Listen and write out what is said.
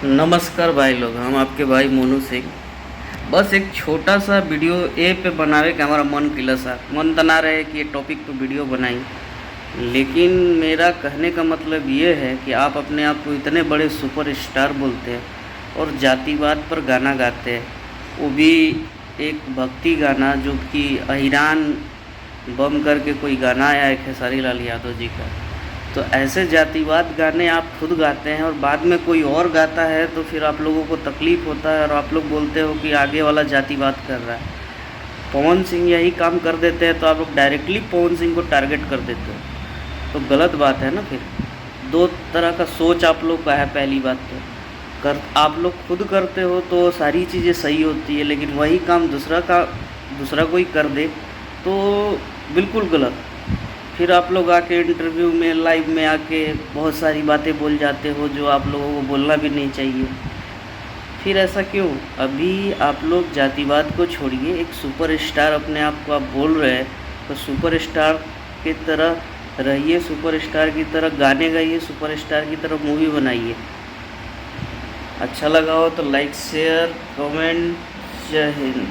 नमस्कार भाई लोग, हम आपके भाई मोनू सिंह। बस एक छोटा सा वीडियो ए पे बनावे के हमारा मन किला सा मन तना रहे कि ये टॉपिक पे वीडियो बनाई। लेकिन मेरा कहने का मतलब ये है कि आप अपने आप को इतने बड़े सुपर स्टार बोलते हैं और जातिवाद पर गाना गाते हैं, वो भी एक भक्ति गाना जो कि अहिरान बम करके कोई गाना आया है खेसारी लाल यादव जी का। तो ऐसे जातिवाद गाने आप खुद गाते हैं और बाद में कोई और गाता है तो फिर आप लोगों को तकलीफ़ होता है और आप लोग बोलते हो कि आगे वाला जातिवाद कर रहा है। पवन सिंह यही काम कर देते हैं तो आप लोग डायरेक्टली पवन सिंह को टारगेट कर देते हो, तो गलत बात है ना। फिर दो तरह का सोच आप लोग का है। पहली बात तो कर आप लोग खुद करते हो तो सारी चीज़ें सही होती है, लेकिन वही काम दूसरा कोई कर दे तो बिल्कुल गलत। फिर आप लोग आके इंटरव्यू में लाइव में आके बहुत सारी बातें बोल जाते हो जो आप लोगों को बोलना भी नहीं चाहिए। फिर ऐसा क्यों? अभी आप लोग जातिवाद को छोड़िए, एक सुपरस्टार अपने आप को आप बोल रहे हैं तो सुपरस्टार की तरह रहिए, सुपरस्टार की तरह गाने गाइए, सुपरस्टार की तरह मूवी बनाइए। अच्छा लगा हो तो लाइक शेयर कमेंट। जय हिंद।